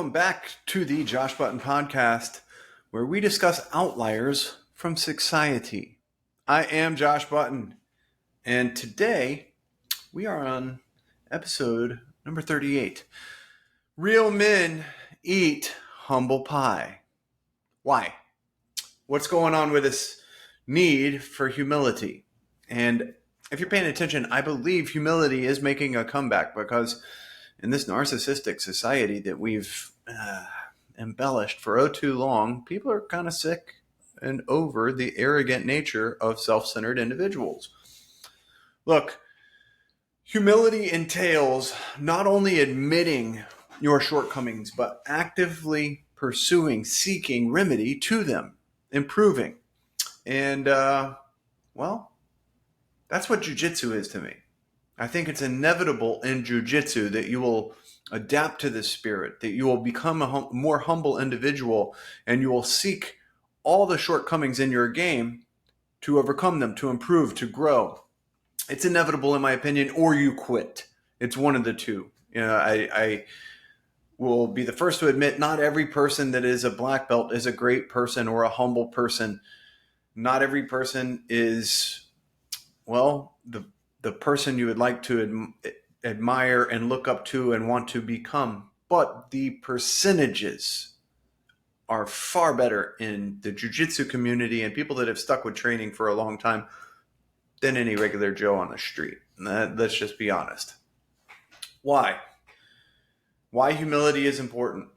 Welcome back to the Josh Button Podcast, where we discuss outliers from society. I am Josh Button, and today we are on episode number 38. Real men eat humble pie. Why? What's going on with this need for humility? And if you're paying attention, I believe humility is making a comeback because in this narcissistic society that we've embellished for too long, people are kind of sick and over the arrogant nature of self-centered individuals. Look, humility entails not only admitting your shortcomings, but actively pursuing, seeking remedy to them, improving. And, that's what jujitsu is to me. I think it's inevitable in jiu-jitsu that you will adapt to this spirit, that you will become a more humble individual, and you will seek all the shortcomings in your game to overcome them, to improve, to grow. It's inevitable, in my opinion, or you quit. It's one of the two. I will be the first to admit not every person that is a black belt is a great person or a humble person. Not every person is, the person you would like to admire and look up to and want to become. But the percentages are far better in the jiu-jitsu community and people that have stuck with training for a long time than any regular Joe on the street. Let's just be honest. Why? Why humility is important?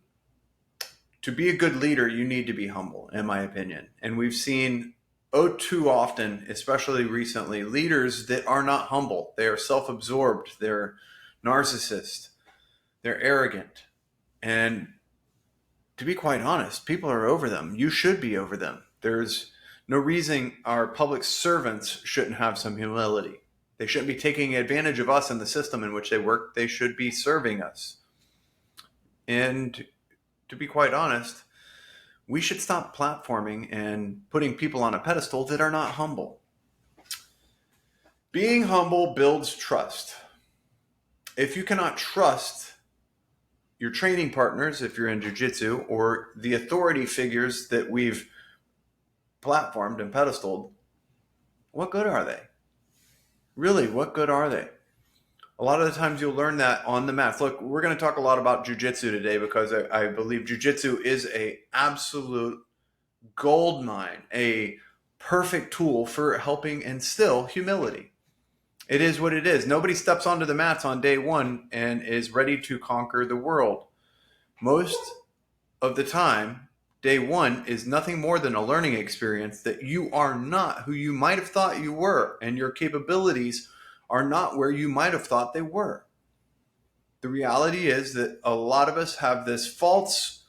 To be a good leader, you need to be humble, in my opinion. And we've seen too often, especially recently, leaders that are not humble. They are self-absorbed. They're narcissists. They're arrogant. And to be quite honest, people are over them. You should be over them. There's no reason our public servants shouldn't have some humility. They shouldn't be taking advantage of us and the system in which they work. They should be serving us. And to be quite honest, we should stop platforming and putting people on a pedestal that are not humble. Being humble builds trust. If you cannot trust your training partners, if you're in jiu-jitsu, or the authority figures that we've platformed and pedestaled, what good are they? Really, what good are they? A lot of the times you'll learn that on the mats. Look, we're going to talk a lot about jiu-jitsu today because I believe jiu-jitsu is an absolute gold mine, a perfect tool for helping instill humility. It is what it is. Nobody steps onto the mats on day one and is ready to conquer the world. Most of the time, day one is nothing more than a learning experience that you are not who you might have thought you were, and your capabilities are not where you might have thought they were. The reality is that a lot of us have this false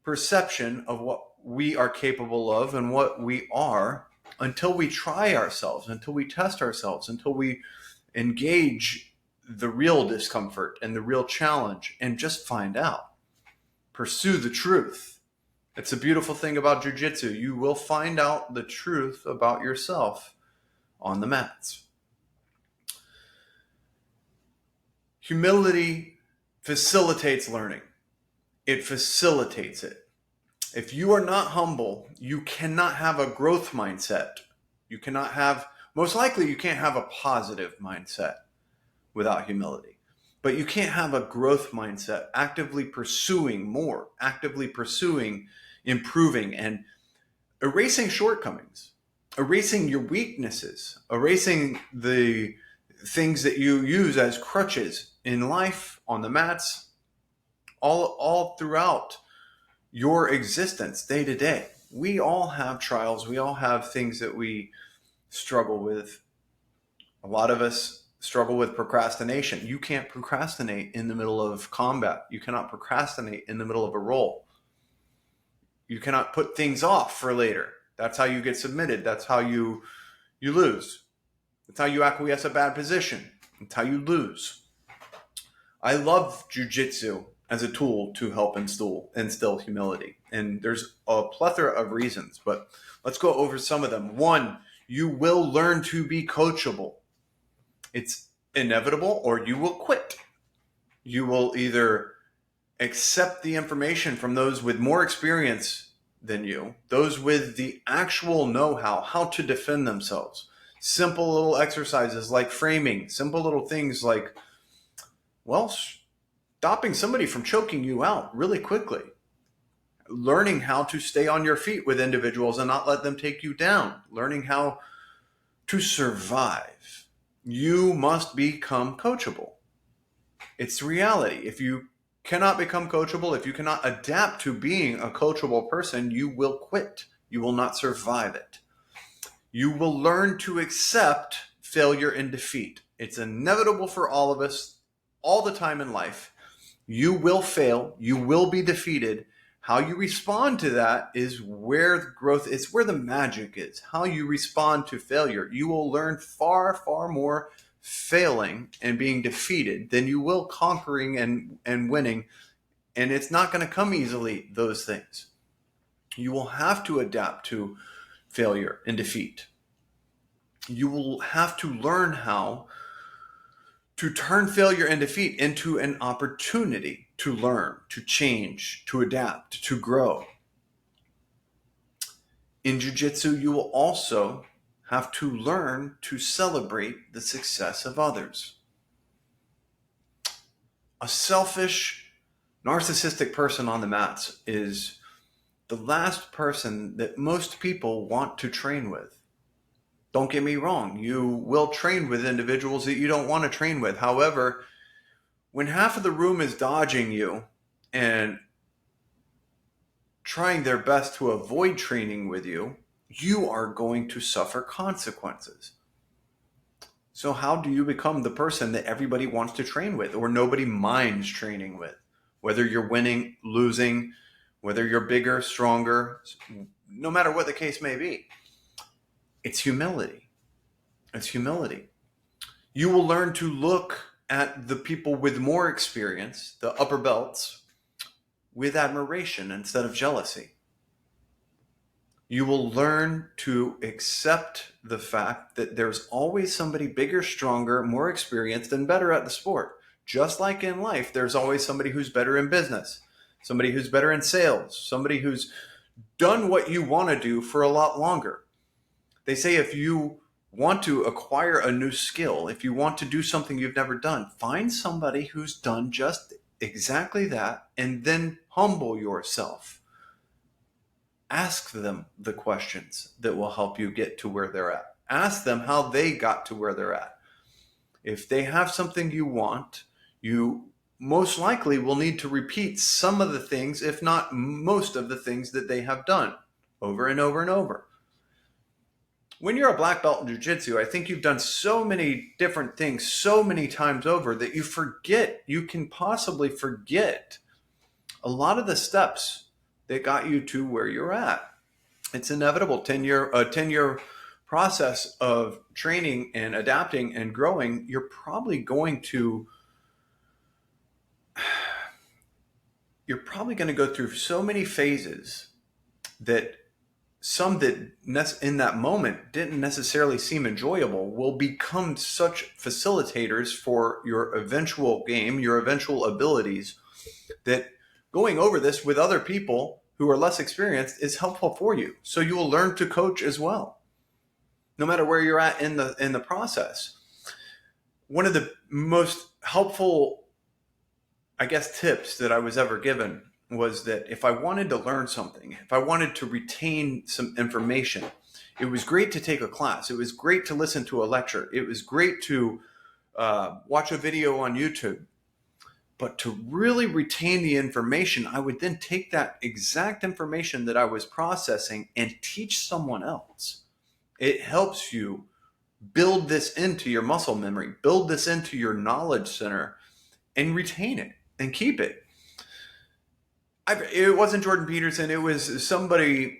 perception of what we are capable of and what we are until we try ourselves, until we test ourselves, until we engage the real discomfort and the real challenge and just find out. Pursue the truth. It's a beautiful thing about jiu-jitsu. You will find out the truth about yourself on the mats. Humility facilitates learning. It facilitates it. If you are not humble, you cannot have a growth mindset. Most likely you can't have a positive mindset without humility. But you can't have a growth mindset, actively pursuing more, actively pursuing improving and erasing shortcomings, erasing your weaknesses, erasing the things that you use as crutches in life, on the mats, all throughout your existence day to day. We all have trials. We all have things that we struggle with. A lot of us struggle with procrastination. You can't procrastinate in the middle of combat. You cannot procrastinate in the middle of a roll. You cannot put things off for later. That's how you get submitted. That's how you lose. That's how you acquiesce a bad position. That's how you lose. I love jiu-jitsu as a tool to help instill humility. And there's a plethora of reasons, but let's go over some of them. One, you will learn to be coachable. It's inevitable, or you will quit. You will either accept the information from those with more experience than you, those with the actual know-how, how to defend themselves. Simple little exercises like framing, simple little things like, well, stopping somebody from choking you out really quickly, learning how to stay on your feet with individuals and not let them take you down, learning how to survive. You must become coachable. It's reality. If you cannot become coachable, if you cannot adapt to being a coachable person, you will quit. You will not survive it. You will learn to accept failure and defeat. It's inevitable for all of us all the time in life. You will fail. You will be defeated. How you respond to that is where the growth is, where the magic is. How you respond to failure. You will learn far, far more failing and being defeated than you will conquering and winning. And it's not going to come easily, those things. You will have to adapt to failure and defeat. You will have to learn how to turn failure and defeat into an opportunity to learn, to change, to adapt, to grow. In jiu-jitsu, you will also have to learn to celebrate the success of others. A selfish, narcissistic person on the mats is the last person that most people want to train with. Don't get me wrong, you will train with individuals that you don't want to train with. However, when half of the room is dodging you and trying their best to avoid training with you, you are going to suffer consequences. So how do you become the person that everybody wants to train with or nobody minds training with? Whether you're winning, losing, whether you're bigger, stronger, no matter what the case may be. It's humility. It's humility. You will learn to look at the people with more experience, the upper belts, with admiration instead of jealousy. You will learn to accept the fact that there's always somebody bigger, stronger, more experienced, and better at the sport. Just like in life, there's always somebody who's better in business, somebody who's better in sales, somebody who's done what you want to do for a lot longer. They say if you want to acquire a new skill, if you want to do something you've never done, find somebody who's done just exactly that and then humble yourself. Ask them the questions that will help you get to where they're at. Ask them how they got to where they're at. If they have something you want, you most likely will need to repeat some of the things, if not most of the things that they have done over and over and over. When you're a black belt in jiu-jitsu, I think you've done so many different things so many times over that you can possibly forget a lot of the steps that got you to where you're at. It's inevitable. 10-year process of training and adapting and growing, you're probably going to go through so many phases that some that in that moment didn't necessarily seem enjoyable will become such facilitators for your eventual game, your eventual abilities, that going over this with other people who are less experienced is helpful for you. So you will learn to coach as well, no matter where you're at in the process. One of the most helpful, I guess, tips that I was ever given was that if I wanted to learn something, if I wanted to retain some information, it was great to take a class. It was great to listen to a lecture. It was great to watch a video on YouTube. But to really retain the information, I would then take that exact information that I was processing and teach someone else. It helps you build this into your muscle memory, build this into your knowledge center, and retain it and keep it. It wasn't Jordan Peterson. It was somebody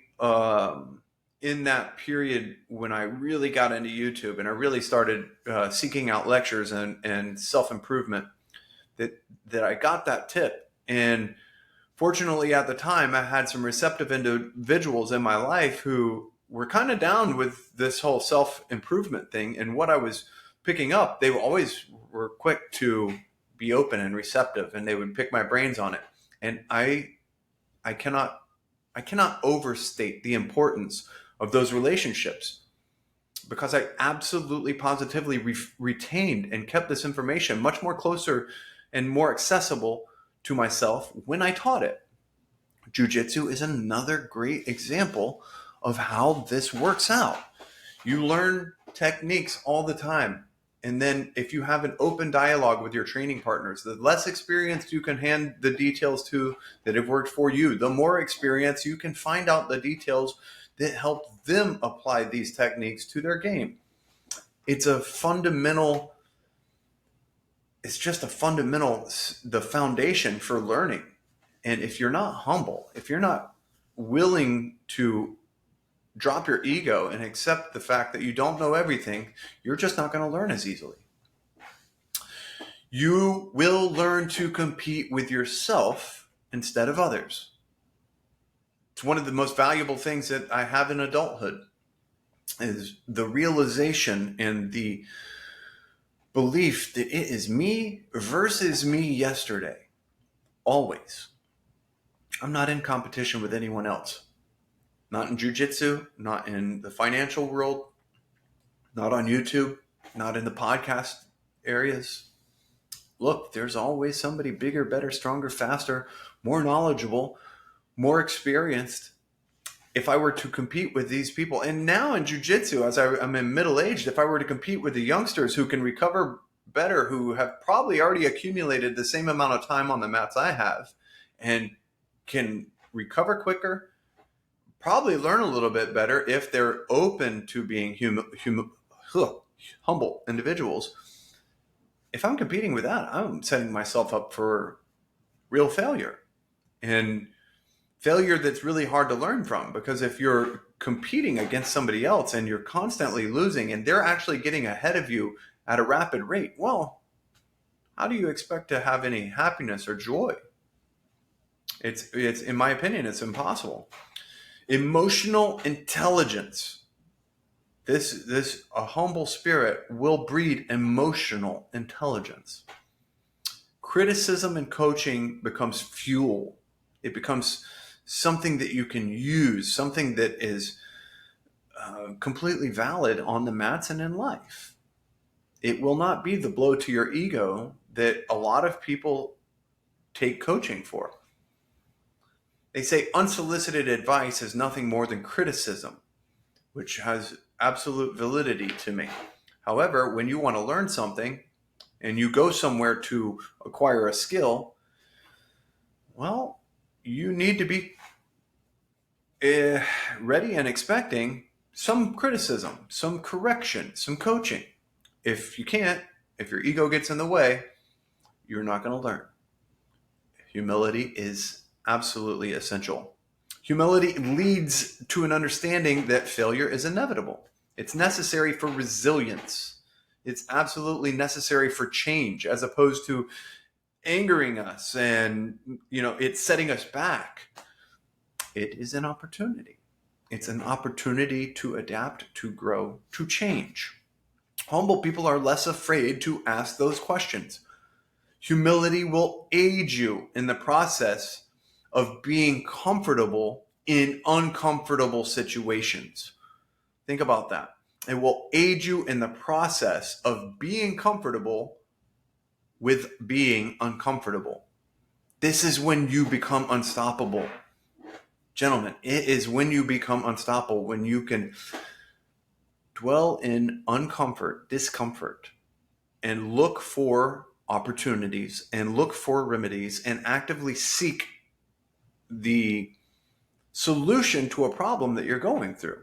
in that period when I really got into YouTube and I really started seeking out lectures and self-improvement that I got that tip. And fortunately at the time, I had some receptive individuals in my life who were kind of down with this whole self-improvement thing. And what I was picking up, they always were quick to be open and receptive, and they would pick my brains on it. And I cannot overstate the importance of those relationships, because I absolutely positively retained and kept this information much more closer and more accessible to myself when I taught it. Jiu-jitsu is another great example of how this works out. You learn techniques all the time. And then if you have an open dialogue with your training partners, the less experienced you can hand the details to that have worked for you, the more experience you can find out the details that help them apply these techniques to their game. It's a fundamental, it's just a fundamental, the foundation for learning. And if you're not humble, if you're not willing to drop your ego and accept the fact that you don't know everything, you're just not going to learn as easily. You will learn to compete with yourself instead of others. It's one of the most valuable things that I have in adulthood, is the realization and the belief that it is me versus me yesterday. Always. I'm not in competition with anyone else. Not in jiu-jitsu, not in the financial world, not on YouTube, not in the podcast areas. Look, there's always somebody bigger, better, stronger, faster, more knowledgeable, more experienced. If I were to compete with these people, and now in jiu-jitsu, as I'm in middle-aged, if I were to compete with the youngsters who can recover better, who have probably already accumulated the same amount of time on the mats I have, and can recover quicker, probably learn a little bit better if they're open to being humble individuals. If I'm competing with that, I'm setting myself up for real failure, and failure that's really hard to learn from. Because if you're competing against somebody else and you're constantly losing and they're actually getting ahead of you at a rapid rate, well, how do you expect to have any happiness or joy? It's in my opinion, it's impossible. Emotional intelligence. A humble spirit will breed emotional intelligence. Criticism and coaching becomes fuel. It becomes something that you can use, something that is completely valid on the mats and in life. It will not be the blow to your ego that a lot of people take coaching for. They say unsolicited advice is nothing more than criticism, which has absolute validity to me. However, when you want to learn something and you go somewhere to acquire a skill, well, you need to be ready and expecting some criticism, some correction, some coaching. If you can't, if your ego gets in the way, you're not going to learn. Humility is absolutely essential. Humility leads to an understanding that failure is inevitable. It's necessary for resilience. It's absolutely necessary for change, as opposed to angering us and, it's setting us back. It is an opportunity. It's an opportunity to adapt, to grow, to change. Humble people are less afraid to ask those questions. Humility will aid you in the process of being comfortable in uncomfortable situations. Think about that. It will aid you in the process of being comfortable with being uncomfortable. This is when you become unstoppable. Gentlemen, it is when you become unstoppable, when you can dwell in discomfort, and look for opportunities and look for remedies and actively seek the solution to a problem that you're going through.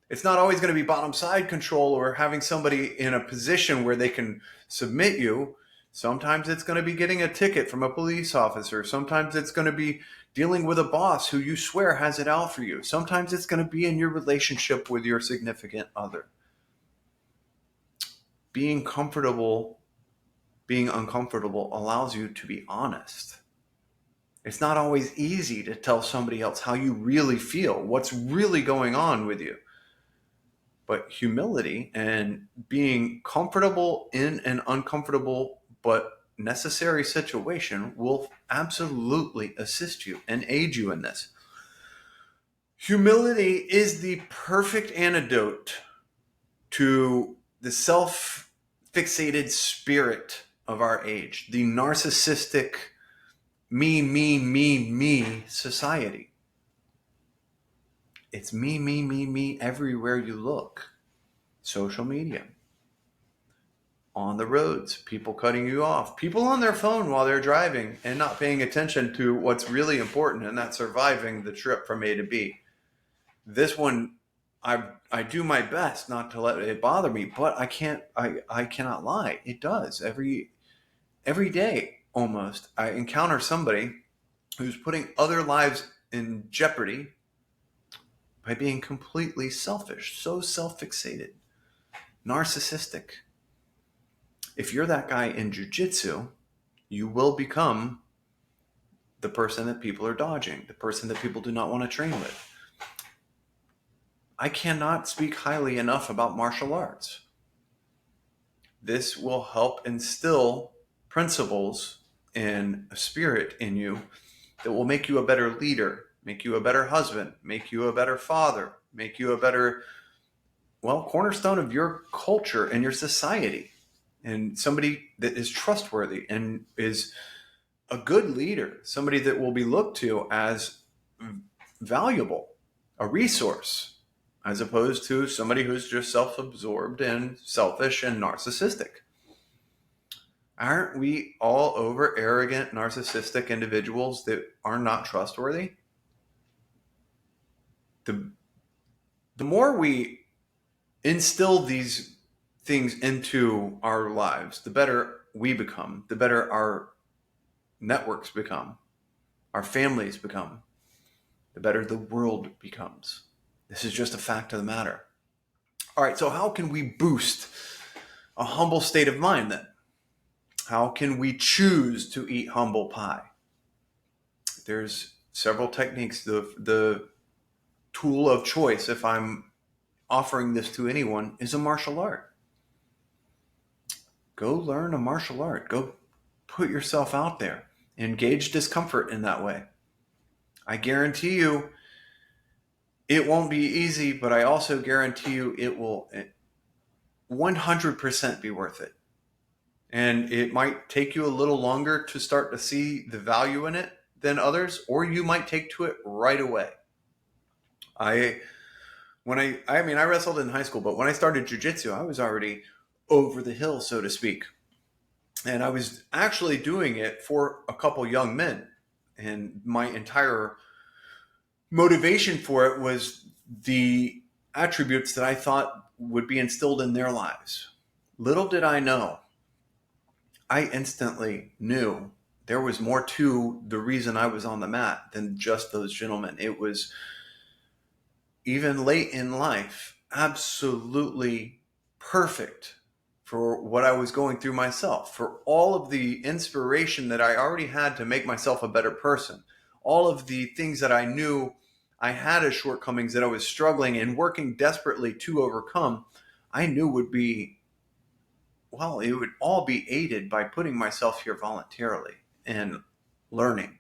It's not always going to be bottom side control or having somebody in a position where they can submit you. Sometimes it's going to be getting a ticket from a police officer. Sometimes it's going to be dealing with a boss who you swear has it out for you. Sometimes it's going to be in your relationship with your significant other. Being comfortable, being uncomfortable allows you to be honest. It's not always easy to tell somebody else how you really feel, what's really going on with you. But humility and being comfortable in an uncomfortable but necessary situation will absolutely assist you and aid you in this. Humility is the perfect antidote to the self-fixated spirit of our age, the narcissistic me society. It's me everywhere you look. Social media, on the roads, people cutting you off, people on their phone while they're driving and not paying attention to what's really important, and that's surviving the trip from A to B. This one, I do my best not to let it bother me, but I cannot lie. It does. Every day almost I encounter somebody who's putting other lives in jeopardy by being completely selfish, so self-fixated, narcissistic. If you're that guy in jiu-jitsu, you will become the person that people are dodging, the person that people do not want to train with. I cannot speak highly enough about martial arts. This will help instill principles and a spirit in you that will make you a better leader, make you a better husband, make you a better father, make you a better, cornerstone of your culture and your society, and somebody that is trustworthy and is a good leader, somebody that will be looked to as valuable, a resource, as opposed to somebody who's just self-absorbed and selfish and narcissistic. Aren't we all over arrogant, narcissistic individuals that are not trustworthy? The more we instill these things into our lives, the better we become, the better our networks become, our families become, the better the world becomes. This is just a fact of the matter. All right, so how can we boost a humble state of mind then? How can we choose to eat humble pie? There's several techniques. The tool of choice, if I'm offering this to anyone, is a martial art. Go learn a martial art. Go put yourself out there. Engage discomfort in that way. I guarantee you it won't be easy, but I also guarantee you it will 100% be worth it. And it might take you a little longer to start to see the value in it than others, or you might take to it right away. I wrestled in high school, but when I started jiu-jitsu, I was already over the hill, so to speak. And I was actually doing it for a couple young men. And my entire motivation for it was the attributes that I thought would be instilled in their lives. Little did I know, I instantly knew there was more to the reason I was on the mat than just those gentlemen. It was, even late in life, absolutely perfect for what I was going through myself, for all of the inspiration that I already had to make myself a better person, all of the things that I knew I had as shortcomings that I was struggling and working desperately to overcome, I knew would be, it would all be aided by putting myself here voluntarily and learning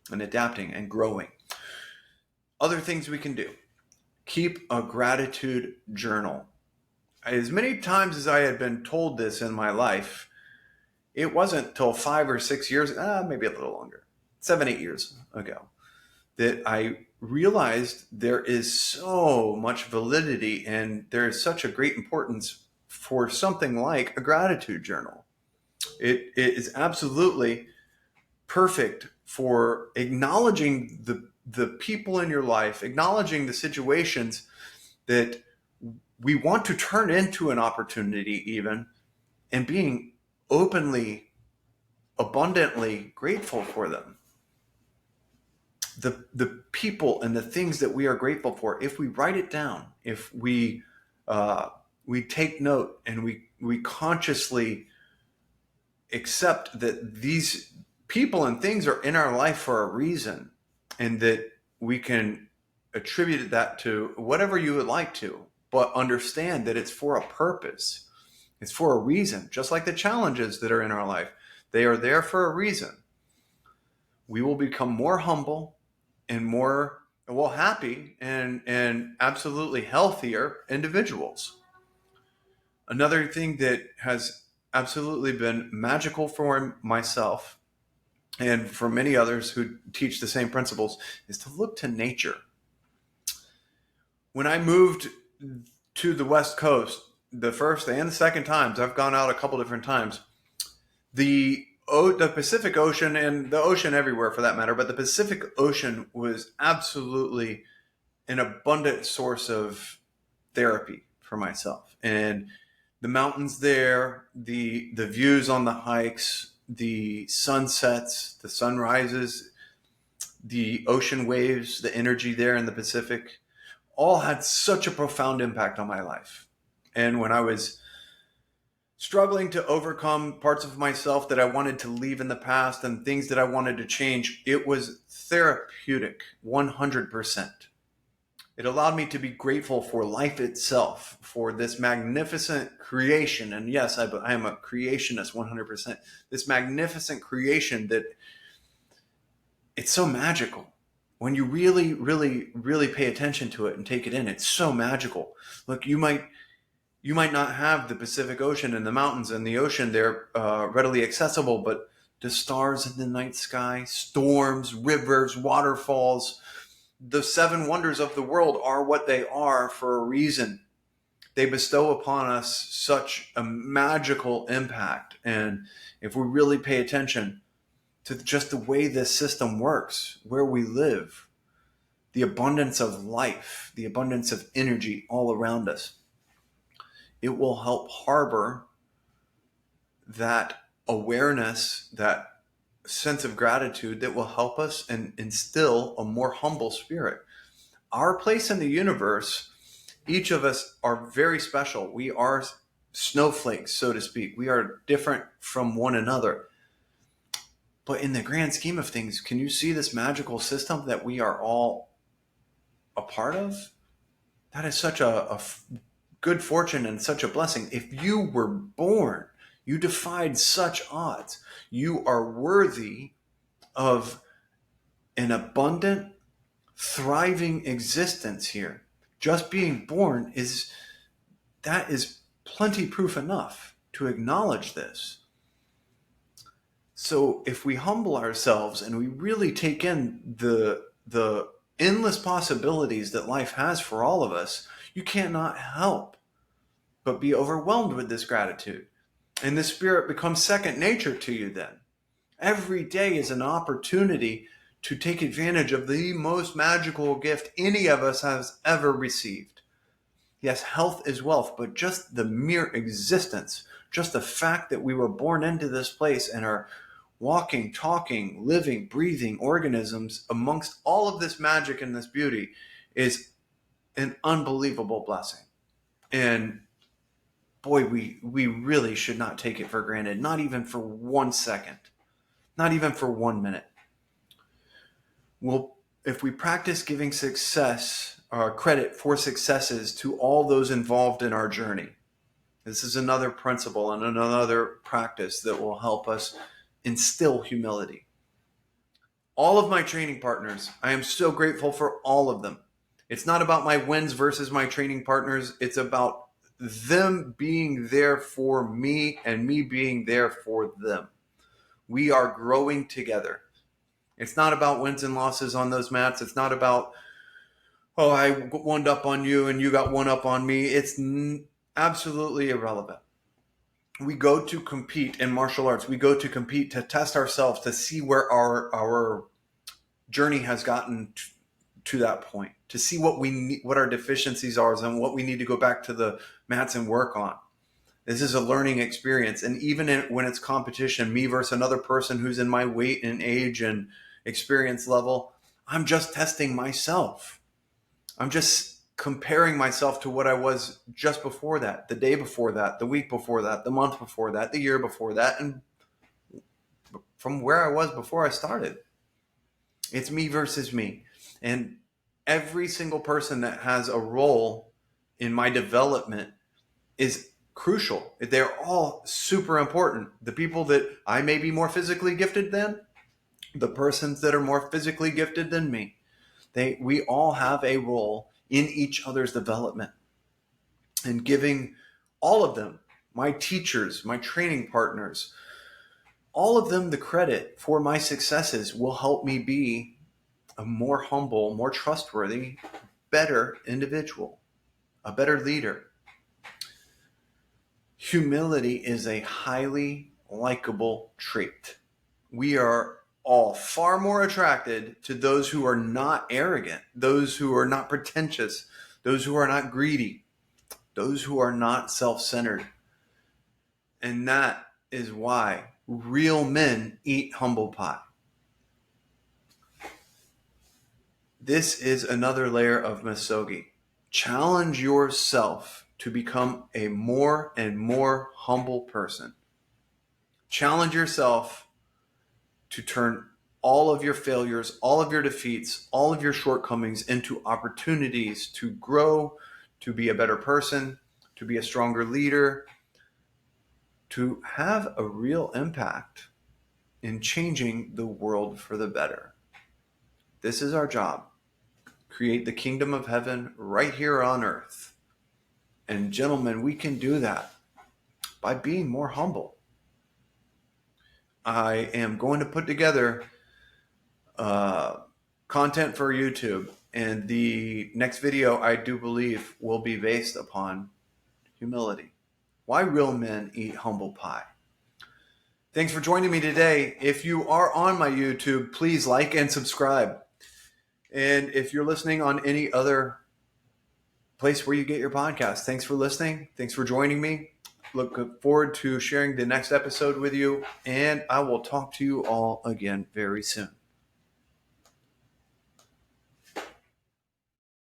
and adapting and growing. Other things we can do. Keep a gratitude journal. As many times as I had been told this in my life, it wasn't till 5 or 6 years, maybe a little longer, 7, 8 years ago, that I realized there is so much validity and there is such a great importance for something like a gratitude journal. It is absolutely perfect for acknowledging the people in your life, acknowledging the situations that we want to turn into an opportunity even, and being openly, abundantly grateful for them. The people and the things that we are grateful for, if we write it down, if we take note and we consciously accept that these people and things are in our life for a reason, and that we can attribute that to whatever you would like to, but understand that it's for a purpose. It's for a reason, just like the challenges that are in our life. They are there for a reason. We will become more humble and more, well, happy and absolutely healthier individuals. Another thing that has absolutely been magical for myself and for many others who teach the same principles is to look to nature. When I moved to the West Coast, the first and the second times, I've gone out a couple different times, the Pacific Ocean and the ocean everywhere for that matter, but the Pacific Ocean was absolutely an abundant source of therapy for myself. And the mountains there, the views on the hikes, the sunsets, the sunrises, the ocean waves, the energy there in the Pacific, all had such a profound impact on my life. And when I was struggling to overcome parts of myself that I wanted to leave in the past and things that I wanted to change, it was therapeutic, 100%. It allowed me to be grateful for life itself, for this magnificent creation. And yes, I am a creationist 100%. This magnificent creation that it's so magical. When you really, really, really pay attention to it and take it in, it's so magical. Look, you might not have the Pacific Ocean and the mountains and the ocean there readily accessible, but the stars in the night sky, storms, rivers, waterfalls, the seven wonders of the world are what they are for a reason. They bestow upon us such a magical impact. And if we really pay attention to just the way this system works, where we live, the abundance of life, the abundance of energy all around us, it will help harbor that awareness, that sense of gratitude that will help us and instill a more humble spirit. Our place in the universe, each of us are very special. We are snowflakes, so to speak. We are different from one another. But in the grand scheme of things, can you see this magical system that we are all a part of? That is such a good fortune and such a blessing. If you were born, you defied such odds. You are worthy of an abundant, thriving existence here. Just being born is plenty proof enough to acknowledge this. So if we humble ourselves and we really take in the endless possibilities that life has for all of us, you cannot help but be overwhelmed with this gratitude. And this spirit becomes second nature to you then. Every day is an opportunity to take advantage of the most magical gift any of us has ever received. Yes, health is wealth, but just the mere existence, just the fact that we were born into this place and are walking, talking, living, breathing organisms amongst all of this magic and this beauty is an unbelievable blessing. And boy, we really should not take it for granted, not even for 1 second, not even for 1 minute. Well, if we practice giving credit for successes to all those involved in our journey, this is another principle and another practice that will help us instill humility. All of my training partners, I am so grateful for all of them. It's not about my wins versus my training partners. It's about them being there for me and me being there for them. We are growing together. It's not about wins and losses on those mats. It's not about, oh, I one up on you and you got one up on me. It's absolutely irrelevant. We go to compete in martial arts. We go to compete to test ourselves, to see where our journey has gotten to that point, to see what we need, what our deficiencies are, and what we need to go back to the mats and work on. This is a learning experience. And even when it's competition, me versus another person who's in my weight and age and experience level, I'm just testing myself. I'm just comparing myself to what I was just before that, the day before that, the week before that, the month before that, the year before that, and from where I was before I started. It's me versus me. And every single person that has a role in my development is crucial. They're all super important. The people that I may be more physically gifted than, the persons that are more physically gifted than me, we all have a role in each other's development, and giving all of them, my teachers, my training partners, all of them the credit for my successes will help me be a more humble, more trustworthy, better individual, a better leader. Humility is a highly likable trait. We are all far more attracted to those who are not arrogant, those who are not pretentious, those who are not greedy, those who are not self-centered. And that is why real men eat humble pie. This is another layer of misogi. Challenge yourself to become a more and more humble person. Challenge yourself to turn all of your failures, all of your defeats, all of your shortcomings into opportunities to grow, to be a better person, to be a stronger leader, to have a real impact in changing the world for the better. This is our job. Create the kingdom of heaven right here on earth. And gentlemen, we can do that by being more humble. I am going to put together content for YouTube, and the next video, I do believe, will be based upon humility. Why real men eat humble pie. Thanks for joining me today. If you are on my YouTube, please like and subscribe. And if you're listening on any other place where you get your podcast, thanks for listening. Thanks for joining me. Look forward to sharing the next episode with you, and I will talk to you all again very soon.